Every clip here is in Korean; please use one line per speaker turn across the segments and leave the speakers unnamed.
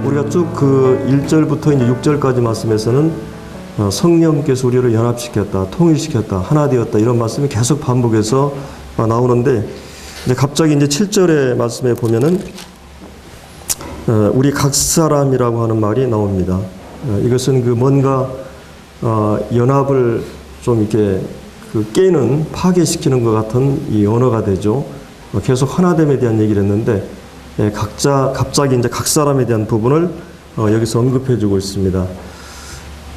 우리가 쭉 그 1절부터 이제 6절까지 말씀에서는 성령께서 우리를 연합시켰다, 통일시켰다, 하나 되었다 이런 말씀이 계속 반복해서 나오는데 이제 갑자기 이제 7절의 말씀에 보면은 우리 각 사람이라고 하는 말이 나옵니다. 이것은 그 뭔가 연합을 좀 이렇게 그 깨는 파괴시키는 것 같은 이 언어가 되죠. 계속 하나됨에 대한 얘기를 했는데 갑자기 이제 각 사람에 대한 부분을 여기서 언급해주고 있습니다.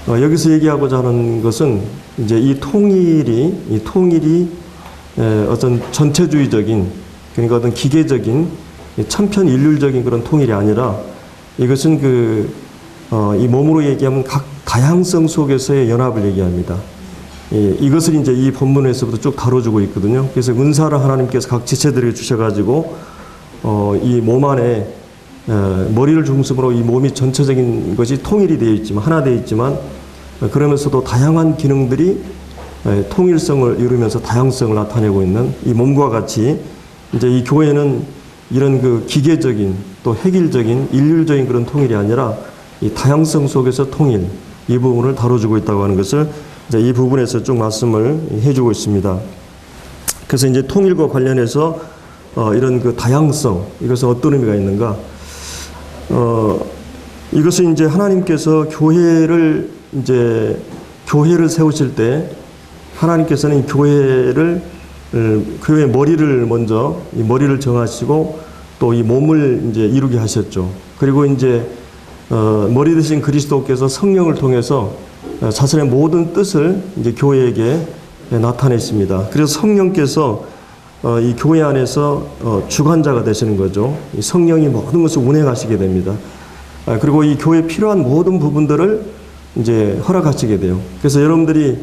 여기서 얘기하고자 하는 것은 이제 이 통일이 어떤 전체주의적인, 그러니까 어떤 기계적인 천편일률적인 그런 통일이 아니라 이것은 이 몸으로 얘기하면 각 다양성 속에서의 연합을 얘기합니다. 이것을 이제 이 본문에서부터 쭉 다뤄주고 있거든요. 그래서 은사를 하나님께서 각 지체들에게 주셔가지고 이 몸 안에 머리를 중심으로 이 몸이 전체적인 것이 통일이 되어 있지만, 하나 되어 있지만, 그러면서도 다양한 기능들이 통일성을 이루면서 다양성을 나타내고 있는 이 몸과 같이 이제 이 교회는 이런 그 기계적인 또 획일적인 일률적인 그런 통일이 아니라 이 다양성 속에서 통일, 이 부분을 다뤄주고 있다고 하는 것을 이제 이 부분에서 쭉 말씀을 해주고 있습니다. 그래서 이제 통일과 관련해서 이런 그 다양성, 이것은 어떤 의미가 있는가? 이것은 이제 하나님께서 교회를 세우실 때 하나님께서는 이 교회의 머리를 먼저 이 머리를 정하시고 또 이 몸을 이제 이루게 하셨죠. 그리고 이제 머리 되신 그리스도께서 성령을 통해서 자신의 모든 뜻을 이제 교회에게 나타내십니다. 그래서 성령께서 이 교회 안에서 주관자가 되시는 거죠. 이 성령이 모든 것을 운행하시게 됩니다. 그리고 이 교회에 필요한 모든 부분들을 이제 허락하시게 돼요. 그래서 여러분들이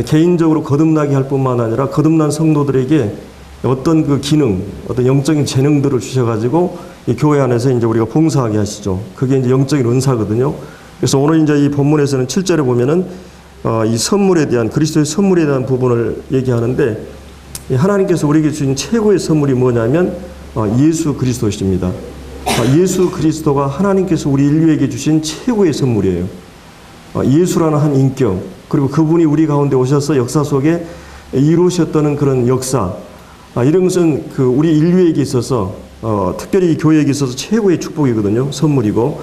개인적으로 거듭나게 할 뿐만 아니라 거듭난 성도들에게 어떤 그 기능, 어떤 영적인 재능들을 주셔가지고 이 교회 안에서 이제 우리가 봉사하게 하시죠. 그게 이제 영적인 은사거든요. 그래서 오늘 이제 이 본문에서는 7절에 보면은 이 선물에 대한, 그리스도의 선물에 대한 부분을 얘기하는데 하나님께서 우리에게 주신 최고의 선물이 뭐냐면 예수 그리스도십니다. 예수 그리스도가 하나님께서 우리 인류에게 주신 최고의 선물이에요. 예수라는 한 인격, 그리고 그분이 우리 가운데 오셔서 역사 속에 이루셨다는 그런 역사, 이런 것은 그 우리 인류에게 있어서 특별히 이 교회에게 있어서 최고의 축복이거든요. 선물이고.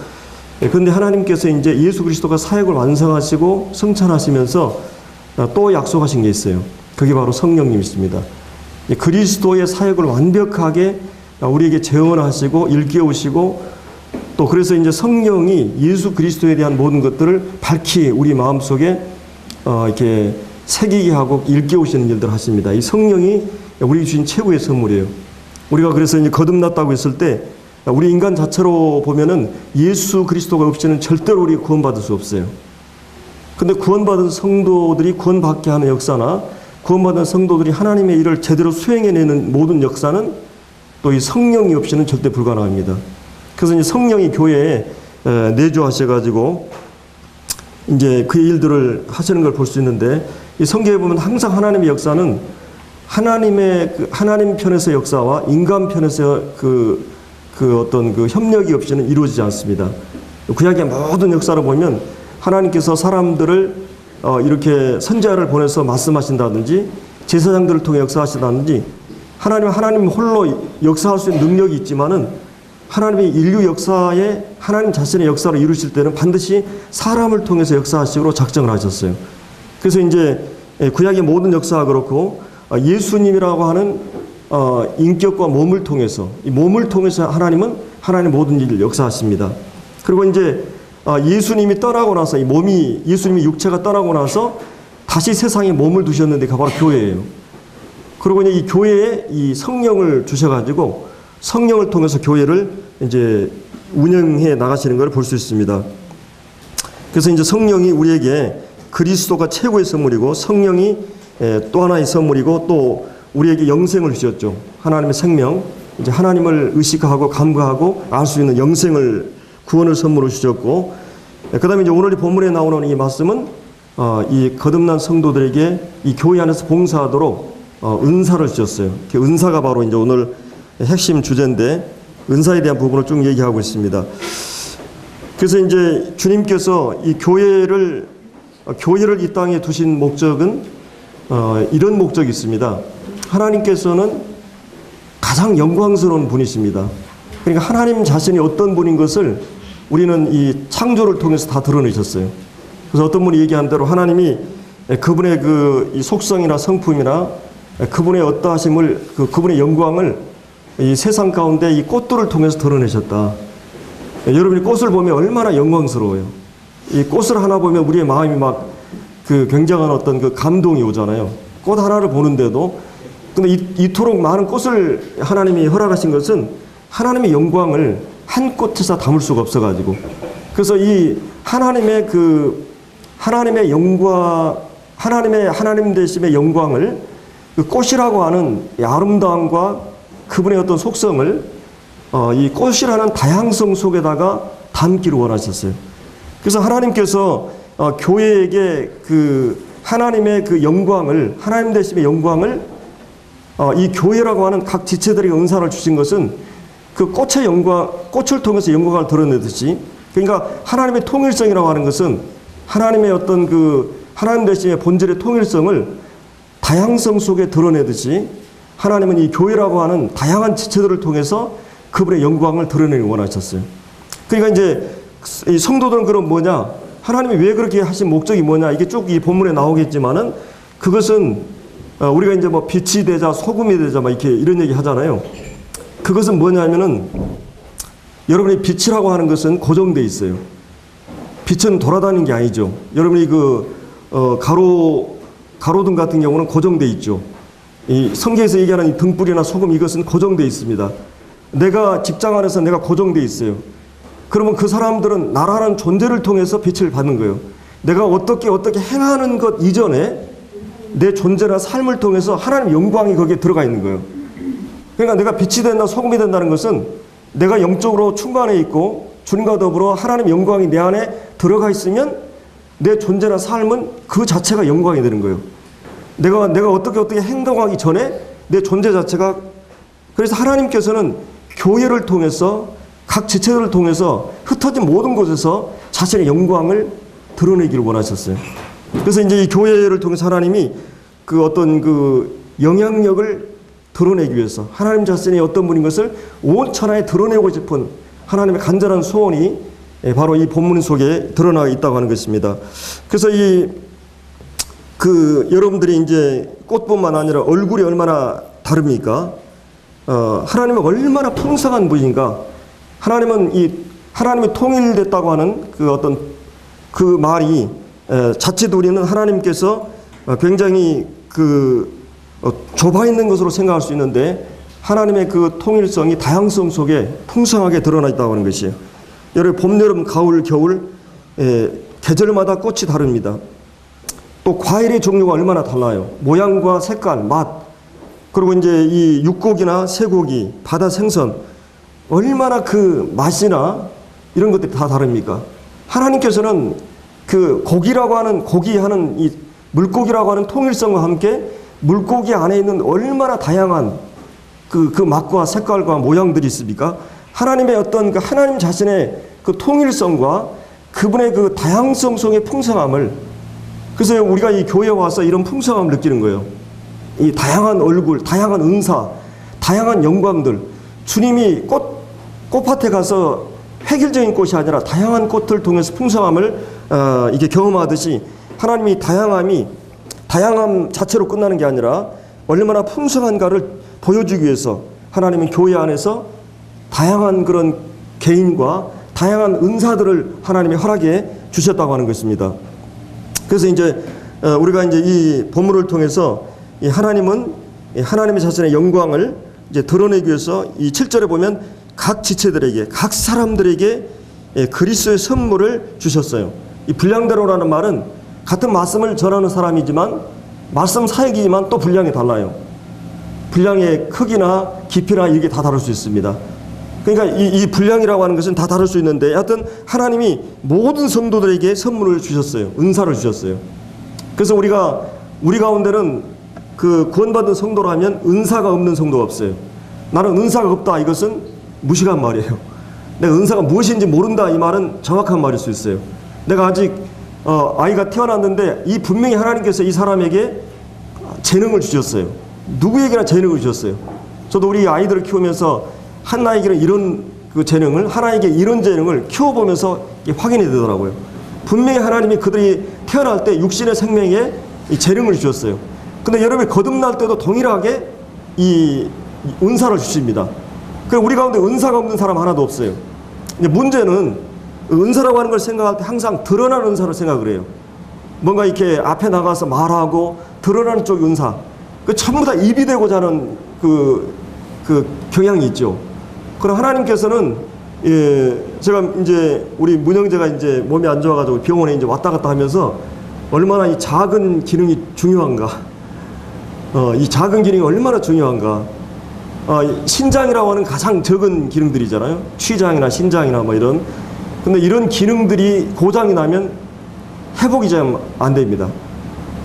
그런데 하나님께서 이제 예수 그리스도가 사역을 완성하시고 성찬하시면서 또 약속하신 게 있어요. 그게 바로 성령님이십니다. 그리스도의 사역을 완벽하게 우리에게 재현하시고 일깨우시고 또 그래서 이제 성령이 예수 그리스도에 대한 모든 것들을 밝히 우리 마음속에 이렇게 새기게 하고 일깨우시는 일들을 하십니다. 이 성령이 우리에게 주신 최고의 선물이에요. 우리가 그래서 이제 거듭났다고 했을 때 우리 인간 자체로 보면은 예수 그리스도가 없이는 절대로 우리 구원받을 수 없어요. 근데 구원받은 성도들이 구원받게 하는 역사나 구원받은 성도들이 하나님의 일을 제대로 수행해내는 모든 역사는 또 이 성령이 없이는 절대 불가능합니다. 그래서 이제 성령이 교회에 내주하셔가지고 이제 그 일들을 하시는 걸 볼 수 있는데 이 성경에 보면 항상 하나님의 역사는 하나님 편에서 역사와 인간 편에서 어떤 그 협력이 없이는 이루어지지 않습니다. 구약의 모든 역사를 보면 하나님께서 사람들을 이렇게 선지자를 보내서 말씀하신다든지 제사장들을 통해 역사하신다든지 하나님 홀로 역사할 수 있는 능력이 있지만은 하나님의 인류 역사에 하나님 자신의 역사를 이루실 때는 반드시 사람을 통해서 역사하시기로 작정을 하셨어요. 그래서 이제 구약의 모든 역사가 그렇고 예수님이라고 하는 인격과 몸을 통해서 이 몸을 통해서 하나님은 하나님의 모든 일을 역사하십니다. 그리고 이제 예수님이 떠나고 나서 예수님이 육체가 떠나고 나서 다시 세상에 몸을 두셨는데 그가 바로 교회예요. 그리고 이제 이 교회에 이 성령을 주셔가지고 성령을 통해서 교회를 이제 운영해 나가시는 걸 볼 수 있습니다. 그래서 이제 성령이 우리에게 그리스도가 최고의 선물이고 성령이 또 하나의 선물이고 또 우리에게 영생을 주셨죠. 하나님의 생명, 이제 하나님을 의식하고 감각하고 알 수 있는 영생을 구원을 선물로 주셨고, 그 다음에 이제 오늘 이 본문에 나오는 이 말씀은 이 거듭난 성도들에게 이 교회 안에서 봉사하도록 은사를 주셨어요. 그 은사가 바로 이제 오늘 핵심 주제인데 은사에 대한 부분을 쭉 얘기하고 있습니다. 그래서 이제 주님께서 이 교회를 이 땅에 두신 목적은 이런 목적이 있습니다. 하나님께서는 가장 영광스러운 분이십니다. 그러니까 하나님 자신이 어떤 분인 것을 우리는 이 창조를 통해서 다 드러내셨어요. 그래서 어떤 분이 얘기한 대로 하나님이 그분의 이 속성이나 성품이나 그분의 어떠하심을 그분의 영광을 이 세상 가운데 이 꽃들을 통해서 드러내셨다. 여러분이 꽃을 보면 얼마나 영광스러워요. 이 꽃을 하나 보면 우리의 마음이 막 굉장한 어떤 감동이 오잖아요. 꽃 하나를 보는데도. 근데 이토록 많은 꽃을 하나님이 허락하신 것은 하나님의 영광을 한 꽃에서 담을 수가 없어가지고. 그래서 이 하나님의 영광, 하나님 되심의 영광을 꽃이라고 하는 이 아름다움과 그분의 어떤 속성을 이 꽃이라는 다양성 속에다가 담기를 원하셨어요. 그래서 하나님께서 교회에게 하나님의 영광을, 하나님 되심의 영광을 이 교회라고 하는 각 지체들에게 은사를 주신 것은 꽃의 영광, 꽃을 통해서 영광을 드러내듯이, 그러니까 하나님의 통일성이라고 하는 것은 하나님의 어떤 하나님 되심의 본질의 통일성을 다양성 속에 드러내듯이 하나님은 이 교회라고 하는 다양한 지체들을 통해서 그분의 영광을 드러내기 원하셨어요. 그러니까 이제 이 성도들은 그럼 뭐냐? 하나님이 왜 그렇게 하신 목적이 뭐냐? 이게 쭉 이 본문에 나오겠지만은 그것은 우리가 이제 뭐 빛이 되자 소금이 되자 막 이런 얘기 하잖아요. 그것은 뭐냐면은 여러분이 빛이라고 하는 것은 고정돼 있어요. 빛은 돌아다니는 게 아니죠. 여러분이 가로등 같은 경우는 고정돼 있죠. 이 성경에서 얘기하는 이 등불이나 소금 이것은 고정돼 있습니다. 내가 직장 안에서 내가 고정돼 있어요. 그러면 그 사람들은 나라는 존재를 통해서 빛을 받는 거예요. 내가 어떻게 행하는 것 이전에 내 존재나 삶을 통해서 하나님 영광이 거기에 들어가 있는 거예요. 그러니까 내가 빛이 된다, 소금이 된다는 것은 내가 영적으로 충만해 있고 주님과 더불어 하나님 영광이 내 안에 들어가 있으면 내 존재나 삶은 그 자체가 영광이 되는 거예요. 내가 어떻게 행동하기 전에 내 존재 자체가. 그래서 하나님께서는 교회를 통해서 각 지체들을 통해서 흩어진 모든 곳에서 자신의 영광을 드러내기를 원하셨어요. 그래서 이제 이 교회를 통해서 하나님이 영향력을 드러내기 위해서 하나님 자신이 어떤 분인 것을 온 천하에 드러내고 싶은 하나님의 간절한 소원이 바로 이 본문 속에 드러나 있다고 하는 것입니다. 그래서 여러분들이 이제 꽃뿐만 아니라 얼굴이 얼마나 다릅니까? 하나님은 얼마나 풍성한 분인가? 하나님이 통일됐다고 하는 그 말이 자칫 우리는 하나님께서 굉장히 좁아 있는 것으로 생각할 수 있는데 하나님의 그 통일성이 다양성 속에 풍성하게 드러나 있다고 하는 것이에요. 여러분 봄, 여름, 가을, 겨울 계절마다 꽃이 다릅니다. 또 과일의 종류가 얼마나 달라요. 모양과 색깔, 맛, 그리고 이제 이 육고기나 쇠고기, 바다 생선 얼마나 그 맛이나 이런 것들이 다 다릅니까? 하나님께서는 고기하는 이 물고기라고 하는 통일성과 함께 물고기 안에 있는 얼마나 다양한 그 맛과 색깔과 모양들이 있습니까? 하나님의 어떤 하나님 자신의 그 통일성과 그분의 그 다양성 속의 풍성함을, 그래서 우리가 이 교회에 와서 이런 풍성함을 느끼는 거예요. 이 다양한 얼굴, 다양한 은사, 다양한 영광들. 주님이 꽃밭에 가서 획일적인 꽃이 아니라 다양한 꽃을 통해서 풍성함을 이게 경험하듯이 하나님이 다양함 자체로 끝나는 게 아니라 얼마나 풍성한가를 보여주기 위해서 하나님은 교회 안에서 다양한 그런 개인과 다양한 은사들을 하나님이 허락해 주셨다고 하는 것입니다. 그래서 이제 우리가 이제 이 본문을 통해서 이 하나님의 자신의 영광을 이제 드러내기 위해서 이 7절에 보면 각 지체들에게, 각 사람들에게 그리스도의 선물을 주셨어요. 이 분량대로라는 말은 같은 말씀을 전하는 사람이지만 말씀 사역이지만 또 분량이 달라요. 분량의 크기나 깊이나 이게 다 다를 수 있습니다. 그러니까 이 분량이라고 하는 것은 다 다를 수 있는데 하여튼 하나님이 모든 성도들에게 선물을 주셨어요. 은사를 주셨어요. 그래서 우리 가운데는 구원받은 성도라면 은사가 없는 성도가 없어요. 나는 은사가 없다, 이것은 무식한 말이에요. 내가 은사가 무엇인지 모른다, 이 말은 정확한 말일 수 있어요. 내가 아직 아이가 태어났는데 이 분명히 하나님께서 이 사람에게 재능을 주셨어요. 누구에게나 재능을 주셨어요. 저도 우리 아이들을 키우면서 하나에게는 이런 그 재능을, 하나에게 이런 재능을 키워보면서 확인이 되더라고요. 분명히 하나님이 그들이 태어날 때 육신의 생명에 이 재능을 주셨어요. 근데 여러분이 거듭날 때도 동일하게 이 은사를 주십니다. 그리고 우리 가운데 은사가 없는 사람 하나도 없어요. 근데 문제는 은사라고 하는 걸 생각할 때 항상 드러나는 은사를 생각을 해요. 뭔가 이렇게 앞에 나가서 말하고 드러나는 쪽이 은사. 그 전부 다 입이 되고자 하는 그 경향이 있죠. 그럼 하나님께서는, 제가 이제 우리 문영재가 이제 몸이 안 좋아가지고 병원에 이제 왔다 갔다 하면서 얼마나 이 작은 기능이 중요한가. 이 작은 기능이 얼마나 중요한가. 신장이라고 하는 가장 적은 기능들이잖아요. 취장이나 신장이나 뭐 이런. 근데 이런 기능들이 고장이 나면 회복이 잘 안 됩니다.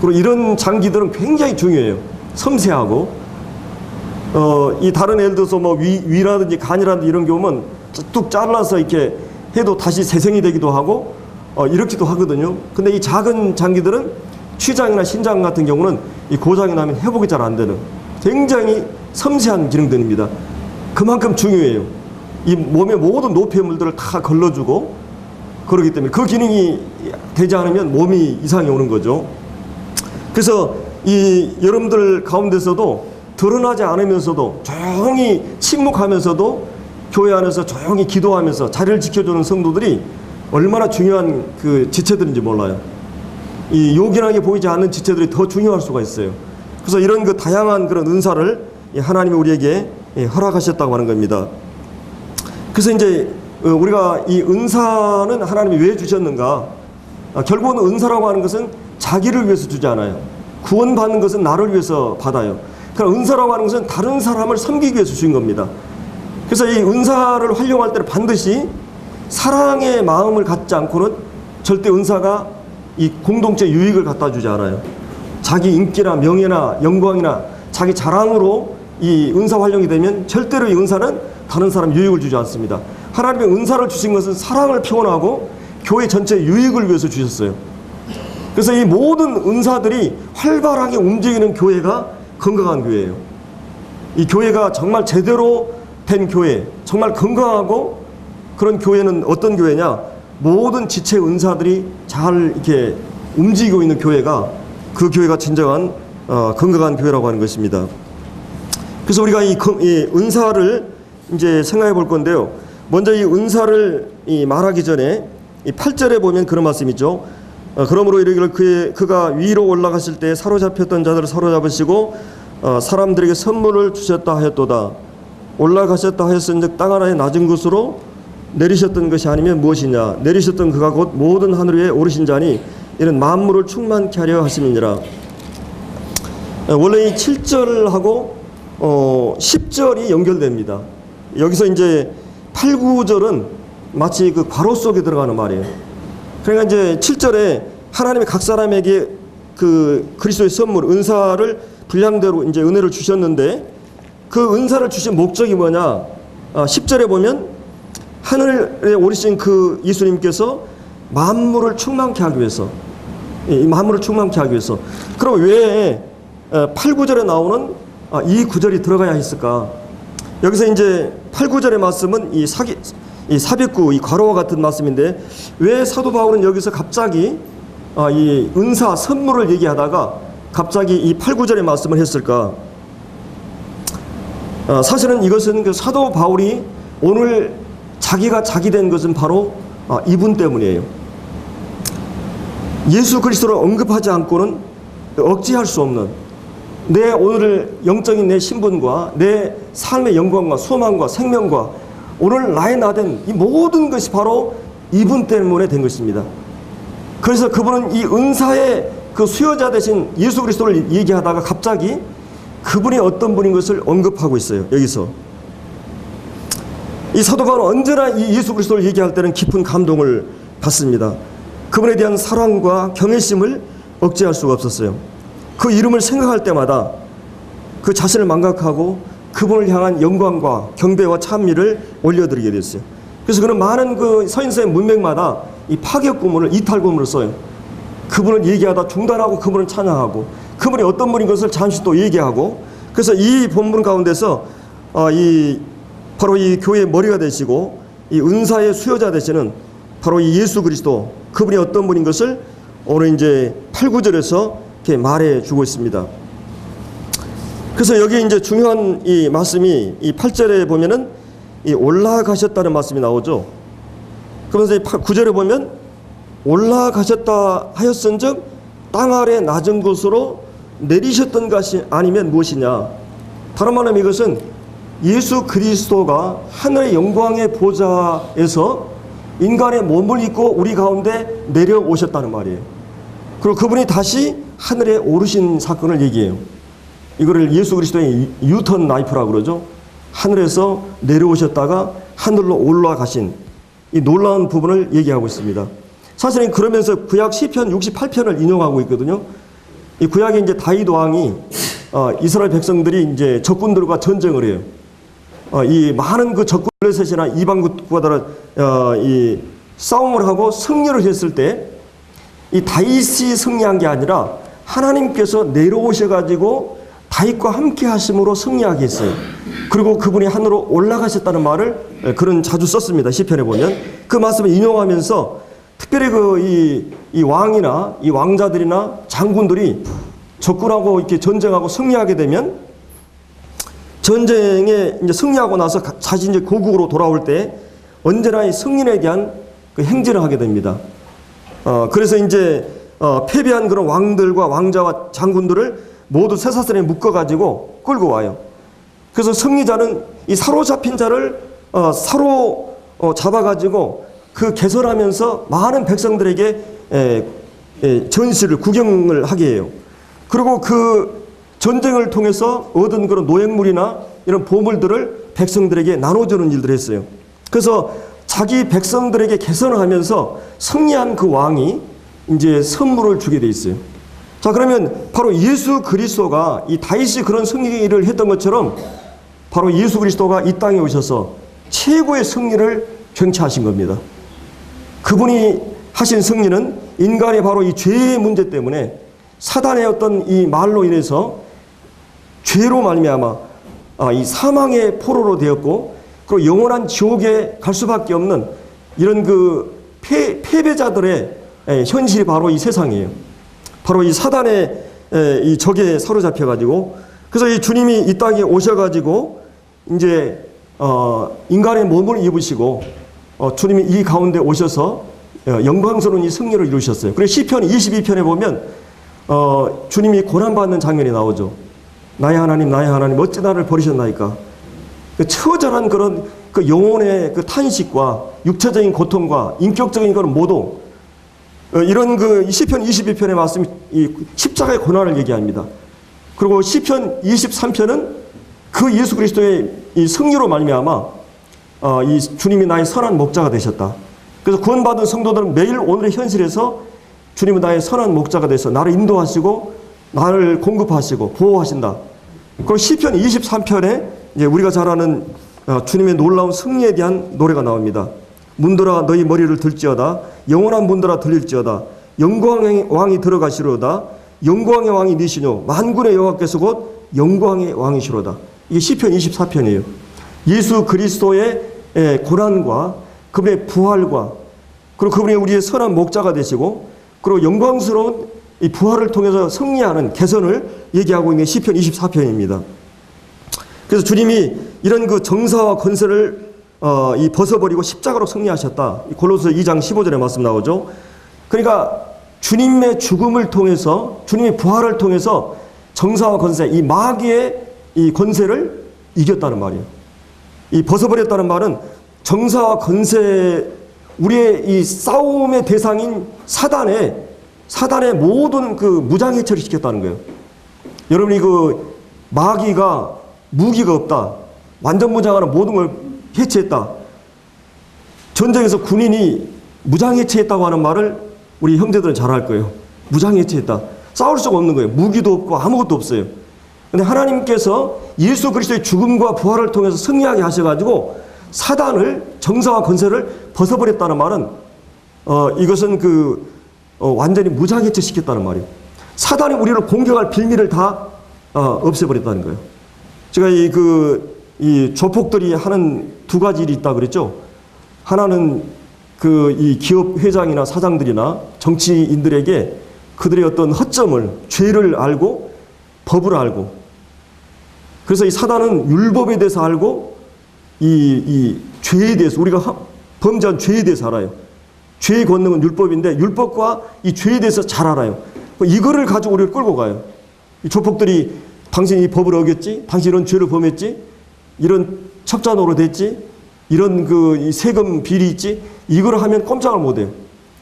그리고 이런 장기들은 굉장히 중요해요. 섬세하고. 이 다른 예를 들어서 뭐 위라든지 간이라든지 이런 경우는 뚝 잘라서 이렇게 해도 다시 재생이 되기도 하고, 이렇기도 하거든요. 근데 이 작은 장기들은 취장이나 신장 같은 경우는 이 고장이 나면 회복이 잘 안 되는 굉장히 섬세한 기능들입니다. 그만큼 중요해요. 이 몸의 모든 노폐물들을 다 걸러주고 그러기 때문에 그 기능이 되지 않으면 몸이 이상이 오는 거죠. 그래서 이 여러분들 가운데서도 드러나지 않으면서도 조용히 침묵하면서도 교회 안에서 조용히 기도하면서 자리를 지켜주는 성도들이 얼마나 중요한 그 지체들인지 몰라요. 이 요긴하게 보이지 않는 지체들이 더 중요할 수가 있어요. 그래서 이런 그 다양한 그런 은사를 하나님이 우리에게 허락하셨다고 하는 겁니다. 그래서 이제 우리가 이 은사는 하나님이 왜 주셨는가? 결국은 은사라고 하는 것은 자기를 위해서 주지 않아요. 구원받는 것은 나를 위해서 받아요. 그러나 은사라고 하는 것은 다른 사람을 섬기기 위해서 주신 겁니다. 그래서 이 은사를 활용할 때는 반드시 사랑의 마음을 갖지 않고는 절대 은사가 이 공동체 유익을 갖다 주지 않아요. 자기 인기나 명예나 영광이나 자기 자랑으로 이 은사 활용이 되면 절대로 이 은사는 다른 사람 유익을 주지 않습니다. 하나님의 은사를 주신 것은 사랑을 표현하고 교회 전체의 유익을 위해서 주셨어요. 그래서 이 모든 은사들이 활발하게 움직이는 교회가 건강한 교회예요. 이 교회가 정말 제대로 된 교회, 정말 건강하고 그런 교회는 어떤 교회냐? 모든 지체 은사들이 잘 이렇게 움직이고 있는 교회가 그 교회가 진정한 건강한 교회라고 하는 것입니다. 그래서 우리가 이 은사를 이제 생각해 볼 건데요. 먼저 이 은사를 말하기 전에 이 8절에 보면 그런 말씀이 있죠. 그러므로 이르기를 그가 위로 올라가실 때 사로잡혔던 자들을 사로잡으시고 사람들에게 선물을 주셨다 하였도다. 올라가셨다 하였은즉 땅 하나의 낮은 곳으로 내리셨던 것이 아니면 무엇이냐? 내리셨던 그가 곧 모든 하늘 위에 오르신 자니 이는 만물을 충만케 하려 하심이니라. 원래 이 7절하고 10절이 연결됩니다. 여기서 이제 8, 9절은 마치 그 괄호 속에 들어가는 말이에요. 그러니까 이제 7절에 하나님이 각 사람에게 그 그리스도의 선물, 은사를 분량대로 이제 은혜를 주셨는데 그 은사를 주신 목적이 뭐냐? 10절에 보면 하늘에 오르신 그 예수님께서 만물을 충만케 하기 위해서, 이 만물을 충만케 하기 위해서. 그럼 왜 8, 9절에 나오는 이 구절이 들어가야 했을까? 여기서 이제 8, 9절의 말씀은 이 사백구, 이 괄호와 같은 말씀인데 왜 사도 바울은 여기서 갑자기 이 은사, 선물을 얘기하다가 갑자기 이 8, 9절의 말씀을 했을까? 사실은 이것은 그 사도 바울이 오늘 자기가 자기 된 것은 바로 이분 때문이에요. 예수 그리스도를 언급하지 않고는 억지할 수 없는 내 오늘을 영적인 내 신분과 내 삶의 영광과 소망과 생명과 오늘 나의 나된 이 모든 것이 바로 이분 때문에 된 것입니다. 그래서 그분은 이 은사의 그 수요자 되신 예수 그리스도를 얘기하다가 갑자기 그분이 어떤 분인 것을 언급하고 있어요. 여기서 이 사도 바울은 언제나 이 예수 그리스도를 얘기할 때는 깊은 감동을 받습니다. 그분에 대한 사랑과 경외심을 억제할 수가 없었어요. 그 이름을 생각할 때마다 그 자신을 망각하고 그분을 향한 영광과 경배와 찬미를 올려드리게 됐어요. 그래서 그런 많은 그 서인서의 문맥마다 이 파격 구문을 이탈 구문을 써요. 그분을 얘기하다 중단하고 그분을 찬양하고 그분이 어떤 분인 것을 잠시 또 얘기하고. 그래서 이 본문 가운데서 바로 이 교회의 머리가 되시고 이 은사의 수여자 되시는 바로 이 예수 그리스도, 그분이 어떤 분인 것을 오늘 이제 8, 9절에서 이렇게 말해 주고 있습니다. 그래서 여기 이제 중요한 이 말씀이 이 8절에 보면은 이 올라가셨다는 말씀이 나오죠. 그러면서 이 9절에 보면 올라가셨다 하였은즉 땅 아래 낮은 곳으로 내리셨던 것이 아니면 무엇이냐. 다른 말로 하면 이것은 예수 그리스도가 하늘의 영광의 보좌에서 인간의 몸을 입고 우리 가운데 내려오셨다는 말이에요. 그리고 그분이 다시 하늘에 오르신 사건을 얘기해요. 이거를 예수 그리스도의 유턴 라이프라고 그러죠. 하늘에서 내려오셨다가 하늘로 올라가신 이 놀라운 부분을 얘기하고 있습니다. 사실은 그러면서 구약 시편 68편을 인용하고 있거든요. 이 구약에 이제 다윗 왕이 이스라엘 백성들이 이제 적군들과 전쟁을 해요. 이 많은 그 적군 블레셋이나 이방 국가들을 이 싸움을 하고 승리를 했을 때 이 다윗이 승리한 게 아니라 하나님께서 내려오셔가지고 다윗과 함께 하심으로 승리하게 했어요. 그리고 그분이 하늘로 올라가셨다는 말을 그런 자주 썼습니다. 시편에 보면 그 말씀을 인용하면서 특별히 이 왕이나 이 왕자들이나 장군들이 적군하고 이렇게 전쟁하고 승리하게 되면 전쟁에 이제 승리하고 나서 자신이 이제 고국으로 돌아올 때 언제나 이 승리에 대한 그 행진을 하게 됩니다. 그래서 이제 패배한 그런 왕들과 왕자와 장군들을 모두 쇠사슬에 묶어가지고 끌고 와요. 그래서 승리자는 이 사로잡힌 자를 잡아가지고 그 개설하면서 많은 백성들에게 전시를 구경을 하게 해요. 그리고 그 전쟁을 통해서 얻은 그런 노획물이나 이런 보물들을 백성들에게 나눠주는 일들을 했어요. 그래서 자기 백성들에게 개선을 하면서 승리한 그 왕이 이제 선물을 주게 돼 있어요. 자, 그러면 바로 예수 그리스도가 이 다윗이 그런 승리를 했던 것처럼 바로 예수 그리스도가 이 땅에 오셔서 최고의 승리를 쟁취하신 겁니다. 그분이 하신 승리는 인간의 바로 이 죄의 문제 때문에 사단의 어떤 이 말로 인해서 죄로 말미암아 이 사망의 포로로 되었고, 그리고 영원한 지옥에 갈 수밖에 없는 이런 그 패배자들의 현실이 바로 이 세상이에요. 바로 이 사단의 이 적에 사로잡혀 가지고, 그래서 이 주님이 이 땅에 오셔가지고 이제 인간의 몸을 입으시고 주님이 이 가운데 오셔서 영광스러운 이 승리를 이루셨어요. 그래서 시편 22편에 보면 주님이 고난받는 장면이 나오죠. 나의 하나님, 나의 하나님, 어찌 나를 버리셨나이까. 처절한 그런 그 영혼의 그 탄식과 육체적인 고통과 인격적인 그런 모독, 이런 그 시편 22편의 말씀이 이 십자가의 고난을 얘기합니다. 그리고 시편 23편은 그 예수 그리스도의 이 승리로 말미암아 이 주님이 나의 선한 목자가 되셨다. 그래서 구원받은 성도들은 매일 오늘의 현실에서 주님은 나의 선한 목자가 되셔서 나를 인도하시고 나를 공급하시고 보호하신다. 그리고 시편 23편에 이제 우리가 잘 아는 주님의 놀라운 승리에 대한 노래가 나옵니다. 문들아 너희 머리를 들지어다. 영원한 문들아 들릴지어다. 영광의 왕이 들어가시로다. 영광의 왕이 니시뇨. 만군의 여호와께서 곧 영광의 왕이시로다. 이게 시편 24편이에요. 예수 그리스도의 고난과 그분의 부활과 그리고 그분이 우리의 선한 목자가 되시고, 그리고 영광스러운 이 부활을 통해서 승리하는 개선을 얘기하고 있는 시편 24편입니다. 그래서 주님이 이런 그 정사와 권세를 이 벗어버리고 십자가로 승리하셨다. 골로새 2장 15절에 말씀 나오죠. 그러니까 주님의 죽음을 통해서, 주님의 부활을 통해서 정사와 권세, 이 마귀의 이 권세를 이겼다는 말이에요. 이 벗어버렸다는 말은 정사와 권세, 우리의 이 싸움의 대상인 사단의 모든 그 무장해체를 시켰다는 거예요. 여러분이 그 마귀가 무기가 없다, 완전 무장하는 모든 걸 해체했다, 전쟁에서 군인이 무장해체했다고 하는 말을 우리 형제들은 잘 할 거예요. 무장해체했다. 싸울 수가 없는 거예요. 무기도 없고 아무것도 없어요. 근데 하나님께서 예수 그리스도의 죽음과 부활을 통해서 승리하게 하셔가지고 사단을, 정사와 권세를 벗어버렸다는 말은 이것은 완전히 무장해체시켰다는 말이에요. 사단이 우리를 공격할 빌미를 다 없애버렸다는 거예요. 제가 이 조폭들이 하는 두 가지 일이 있다 그랬죠. 하나는 이 기업 회장이나 사장들이나 정치인들에게 그들의 어떤 허점을, 죄를 알고 법을 알고, 그래서 이 사단은 율법에 대해서 알고 이 죄에 대해서, 우리가 범죄한 죄에 대해서 알아요. 죄의 권능은 율법인데 율법과 이 죄에 대해서 잘 알아요. 이거를 가지고 우리를 끌고 가요. 이 조폭들이 당신이 이 법을 어겼지, 당신 이런 죄를 범했지, 이런 첩자 노릇했지, 이런 이 세금 비리 있지, 이거를 하면 꼼짝을 못해요.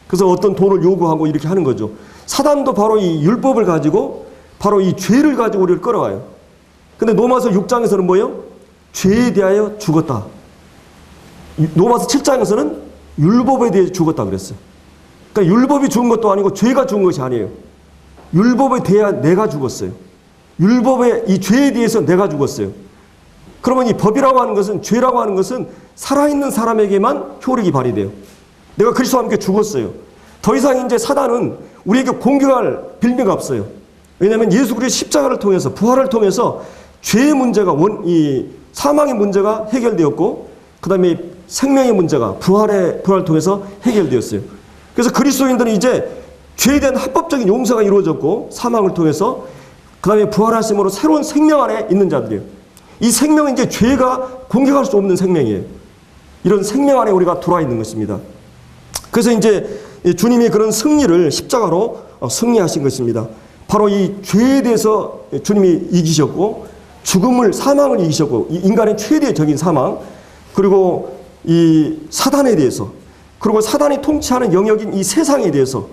그래서 어떤 돈을 요구하고 이렇게 하는 거죠. 사단도 바로 이 율법을 가지고, 바로 이 죄를 가지고 우리를 끌어가요. 근데 로마서 6장에서는 뭐예요? 죄에 대하여 죽었다. 로마서 7장에서는 율법에 대해 죽었다 그랬어요. 그러니까 율법이 죽은 것도 아니고 죄가 죽은 것이 아니에요. 율법에 대해 내가 죽었어요. 율법의 이 죄에 대해서 내가 죽었어요. 그러면 이 법이라고 하는 것은, 죄라고 하는 것은 살아있는 사람에게만 효력이 발휘돼요. 내가 그리스도와 함께 죽었어요. 더 이상 이제 사단은 우리에게 공격할 빌미가 없어요. 왜냐하면 예수 그리스도의 십자가를 통해서, 부활을 통해서 죄의 문제가, 이 사망의 문제가 해결되었고, 그 다음에 생명의 문제가 부활을 통해서 해결되었어요. 그래서 그리스도인들은 이제 죄에 대한 합법적인 용서가 이루어졌고, 사망을 통해서, 그 다음에 부활하심으로 새로운 생명 안에 있는 자들이에요. 이 생명은 이제 죄가 공격할 수 없는 생명이에요. 이런 생명 안에 우리가 들어와 있는 것입니다. 그래서 이제 주님이 그런 승리를 십자가로 승리하신 것입니다. 바로 이 죄에 대해서 주님이 이기셨고, 죽음을, 사망을 이기셨고, 이 인간의 최대적인 사망, 그리고 이 사단에 대해서, 그리고 사단이 통치하는 영역인 이 세상에 대해서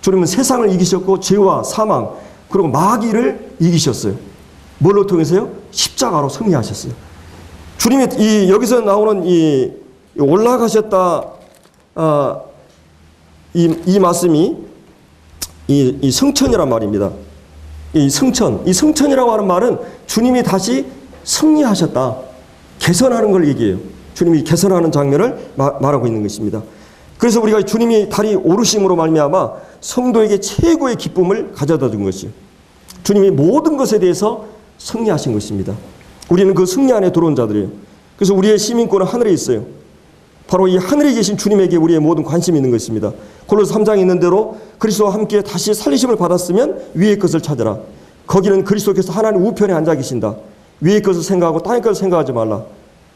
주님은 세상을 이기셨고, 죄와 사망, 그리고 마귀를 이기셨어요. 뭘로 통해서요? 십자가로 승리하셨어요. 주님이 여기서 나오는 이 올라가셨다, 이 말씀이 이 승천이란 말입니다. 이 승천이라고 하는 말은 주님이 다시 승리하셨다, 개선하는 걸 얘기해요. 주님이 개선하는 장면을 말하고 있는 것입니다. 그래서 우리가 주님이 다리 오르심으로 말미암아 성도에게 최고의 기쁨을 가져다 준 것이에요. 주님이 모든 것에 대해서 승리하신 것입니다. 우리는 그 승리 안에 들어온 자들이에요. 그래서 우리의 시민권은 하늘에 있어요. 바로 이 하늘에 계신 주님에게 우리의 모든 관심이 있는 것입니다. 골로새 3장에 있는 대로 그리스도와 함께 다시 살리심을 받았으면 위의 것을 찾으라. 거기는 그리스도께서 하나님 우편에 앉아 계신다. 위의 것을 생각하고 땅의 것을 생각하지 말라.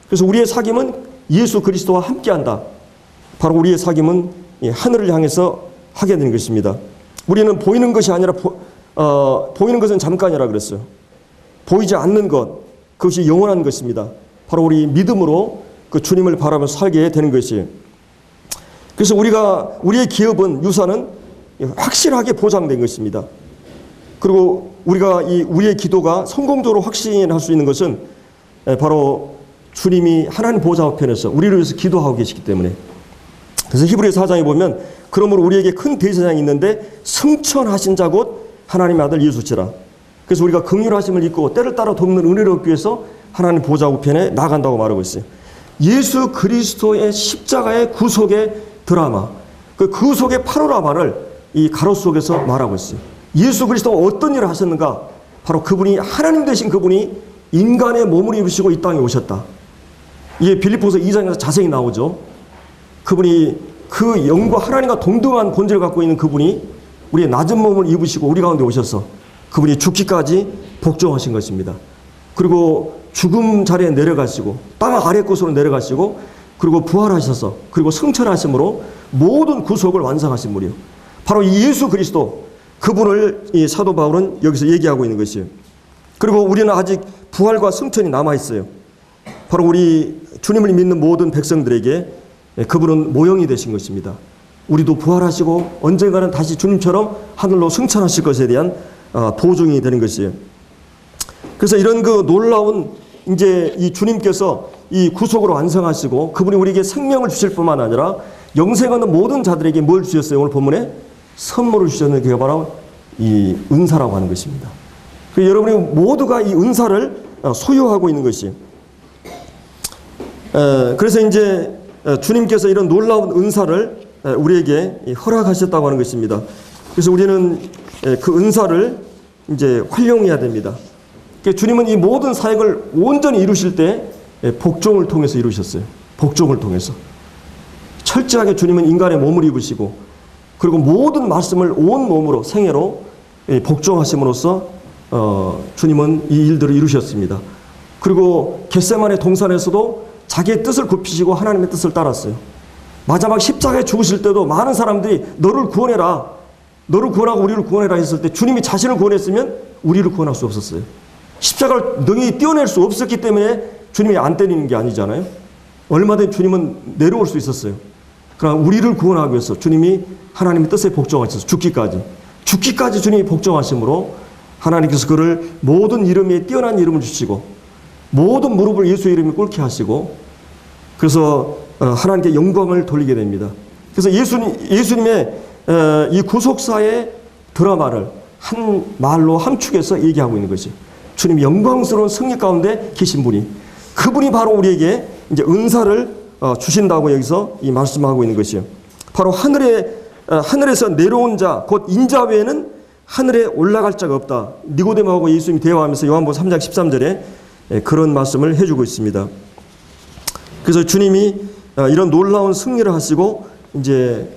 그래서 우리의 사귐은 예수 그리스도와 함께한다. 바로 우리의 사귐은 하늘을 향해서 하게 되는 것입니다. 우리는 보이는 것이 아니라 보이는 것은 잠깐이라 그랬어요. 보이지 않는 것, 그것이 영원한 것입니다. 바로 우리 믿음으로 그 주님을 바라보며 살게 되는 것이에요. 그래서 우리의 기업은, 유산은 확실하게 보장된 것입니다. 그리고 우리의 기도가 성공적으로 확신할 수 있는 것은 바로 주님이 하나님 보좌 우편에서 우리를 위해서 기도하고 계시기 때문에. 그래서 히브리서 4장에 보면, 그러므로 우리에게 큰 대제사장이 있는데 승천하신 자 곧 하나님의 아들 예수시라. 그래서 우리가 긍휼하심을 입고 때를 따라 돕는 은혜를 얻기 위해서 하나님 보좌 우편에 나간다고 말하고 있어요. 예수 그리스도의 십자가의 구속의 드라마, 그 구속의 파노라마를 이 가로 속에서 말하고 있어요. 예수 그리스도가 어떤 일을 하셨는가? 바로 그분이, 하나님 되신 그분이 인간의 몸을 입으시고 이 땅에 오셨다. 이게 빌립보서 2장에서 자세히 나오죠. 그분이 그 영과 하나님과 동등한 본질을 갖고 있는 그분이 우리의 낮은 몸을 입으시고 우리 가운데 오셔서 그분이 죽기까지 복종하신 것입니다. 그리고 죽음 자리에 내려가시고 땅 아래 곳으로 내려가시고, 그리고 부활하셔서, 그리고 승천하심으로 모든 구속을 완성하신 분이요. 바로 이 예수 그리스도, 그분을 이 사도 바울은 여기서 얘기하고 있는 것이에요. 그리고 우리는 아직 부활과 승천이 남아있어요. 바로 우리 주님을 믿는 모든 백성들에게 그분은 모형이 되신 것입니다. 우리도 부활하시고 언젠가는 다시 주님처럼 하늘로 승천하실 것에 대한 보증이 되는 것이에요. 그래서 이런 그 놀라운 이제 이 주님께서 이 구속으로 완성하시고 그분이 우리에게 생명을 주실 뿐만 아니라 영생하는 모든 자들에게 뭘 주셨어요? 오늘 본문에 선물을 주셨는데 그게 바로 이 은사라고 하는 것입니다. 여러분이 모두가 이 은사를 소유하고 있는 것이. 그래서 이제 주님께서 이런 놀라운 은사를 우리에게 허락하셨다고 하는 것입니다. 그래서 우리는 그 은사를 이제 활용해야 됩니다. 주님은 이 모든 사역을 온전히 이루실 때 복종을 통해서 이루셨어요. 복종을 통해서. 철저하게 주님은 인간의 몸을 입으시고 그리고 모든 말씀을 온 몸으로 생애로 복종하심으로써 주님은 이 일들을 이루셨습니다. 그리고 겟세마네 동산에서도 자기의 뜻을 굽히시고 하나님의 뜻을 따랐어요. 마지막 십자가에 죽으실 때도 많은 사람들이 너를 구원해라, 너를 구원하고 우리를 구원해라 했을 때 주님이 자신을 구원했으면 우리를 구원할 수 없었어요. 십자가를 능히 떼어낼 수 없었기 때문에 주님이 안 때리는 게 아니잖아요. 얼마든지 주님은 내려올 수 있었어요. 그러나 우리를 구원하기 위해서 주님이 하나님의 뜻에 복종하셔서 죽기까지 주님이 복종하심으로 하나님께서 그를 모든 이름에 뛰어난 이름을 주시고 모든 무릎을 예수 이름에 꿇게 하시고 그래서 하나님께 영광을 돌리게 됩니다. 그래서 예수님의 이 구속사의 드라마를 한 말로 함축해서 얘기하고 있는 것이 주님이 영광스러운 승리 가운데 계신 분이 그분이 바로 우리에게 이제 은사를 주신다고 여기서 이 말씀하고 있는 것이요. 바로 하늘에서 내려온 자 곧 인자 외에는 하늘에 올라갈 자가 없다. 니고데모하고 예수님이 대화하면서 요한복음 3장 13절에 그런 말씀을 해주고 있습니다. 그래서 주님이 이런 놀라운 승리를 하시고 이제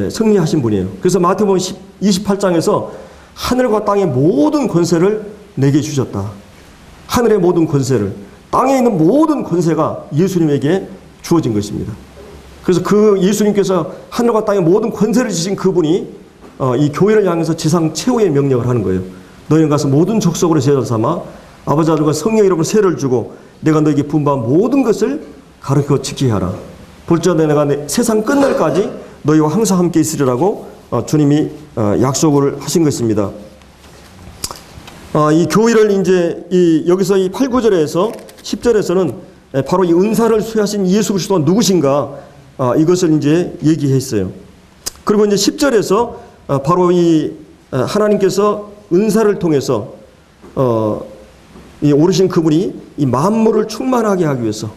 승리하신 분이에요. 그래서 마태복음 28장에서 하늘과 땅의 모든 권세를 내게 주셨다. 하늘의 모든 권세를, 땅에 있는 모든 권세가 예수님에게 주어진 것입니다. 그래서 그 예수님께서 하늘과 땅의 모든 권세를 주신 그분이 이 교회를 향해서 지상 최후의 명령을 하는 거예요. 너희는 가서 모든 족속으로 제자 삼아 아버지 아들과 성령 이름으로 세를 주고 내가 너에게 분부한 모든 것을 가르쳐 지키게 하라. 볼지어다 내가 세상 끝날까지 너희와 항상 함께 있으리라고 주님이 약속을 하신 것입니다. 이 교회를 이제 여기서 이 8, 9절에서 10절에서는 바로 이 은사를 수여하신 예수 그리스도가 누구신가 이것을 이제 얘기했어요. 그리고 이제 10절에서 바로 이 하나님께서 은사를 통해서 이 오르신 그분이 이 만물을 충만하게 하기 위해서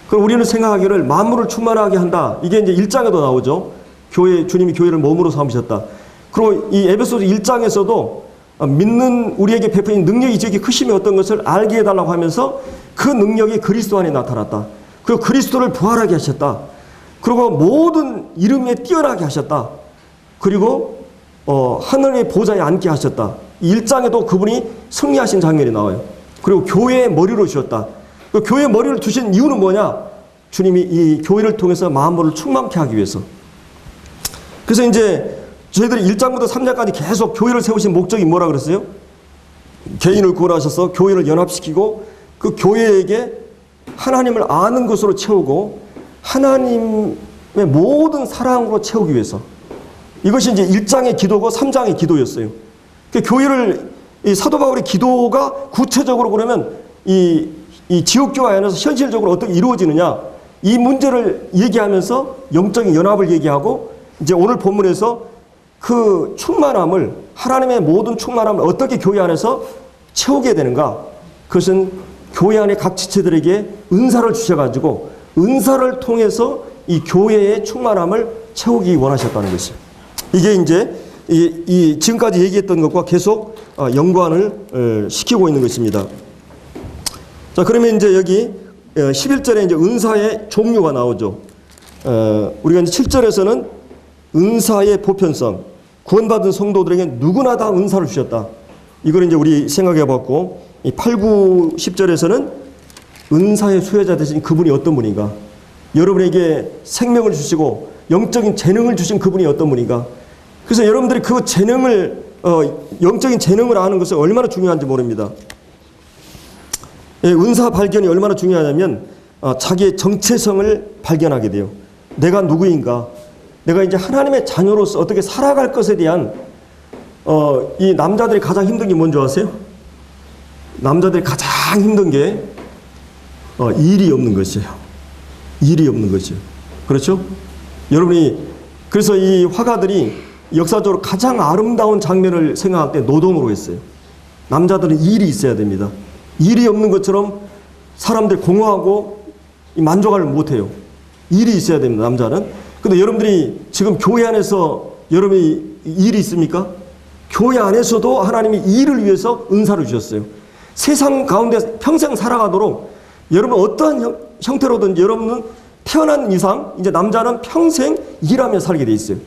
그럼 우리는 생각하기를 만물을 충만하게 한다. 이게 이제 1장에도 나오죠. 주님이 교회를 몸으로 삼으셨다. 그리고 이 에베소서 1장에서도 믿는 우리에게 베푸신 능력이 저기 크심이 어떤 것을 알게 해달라고 하면서 그 능력이 그리스도 안에 나타났다. 그리고 그리스도를 부활하게 하셨다. 그리고 모든 이름에 뛰어나게 하셨다. 그리고 하늘의 보좌에 앉게 하셨다. 1장에도 그분이 승리하신 장면이 나와요. 그리고 교회의 머리로 주셨다. 그 교회의 머리를 주신 이유는 뭐냐? 주님이 이 교회를 통해서 만물을 충만케 하기 위해서. 그래서 이제 저희들이 1장부터 3장까지 계속 교회를 세우신 목적이 뭐라 그랬어요? 개인을 구원하셔서 교회를 연합시키고 그 교회에게 하나님을 아는 것으로 채우고 하나님의 모든 사랑으로 채우기 위해서. 이것이 이제 1장의 기도고 3장의 기도였어요. 그 교회를 이 사도 바울의 기도가 구체적으로 그러면 이 지옥교회 안에서 현실적으로 어떻게 이루어지느냐 이 문제를 얘기하면서 영적인 연합을 얘기하고 이제 오늘 본문에서 그 충만함을 하나님의 모든 충만함을 어떻게 교회 안에서 채우게 되는가? 그것은 교회 안에 각 지체들에게 은사를 주셔가지고 은사를 통해서 이 교회의 충만함을 채우기 원하셨다는 것이에요. 이게 이제 이 지금까지 얘기했던 것과 계속 연관을 시키고 있는 것입니다. 자, 그러면 이제 여기 11절에 이제 은사의 종류가 나오죠. 우리가 이제 7절에서는 은사의 보편성, 구원받은 성도들에게 누구나 다 은사를 주셨다. 이걸 이제 우리 생각해 봤고, 이 8, 9, 10절에서는 은사의 수혜자 되신 그분이 어떤 분인가? 여러분에게 생명을 주시고 영적인 재능을 주신 그분이 어떤 분인가? 그래서 여러분들이 그 재능을 영적인 재능을 아는 것이 얼마나 중요한지 모릅니다. 은사 발견이 얼마나 중요하냐면 자기의 정체성을 발견하게 돼요. 내가 누구인가? 내가 이제 하나님의 자녀로서 어떻게 살아갈 것에 대한 이 남자들이 가장 힘든 게 뭔지 아세요? 남자들이 가장 힘든 게 일이 없는 것이에요. 일이 없는 것이에요. 그렇죠? 여러분이 그래서 이 화가들이 역사적으로 가장 아름다운 장면을 생각할 때 노동으로 했어요. 남자들은 일이 있어야 됩니다. 일이 없는 것처럼 사람들이 공허하고 만족을 못해요. 일이 있어야 됩니다, 남자는. 근데 여러분들이 지금 교회 안에서 여러분이 일이 있습니까? 교회 안에서도 하나님이 일을 위해서 은사를 주셨어요. 세상 가운데 평생 살아가도록 여러분 어떠한 형태로든지 여러분은 태어난 이상 이제 남자는 평생 일하며 살게 돼 있어요.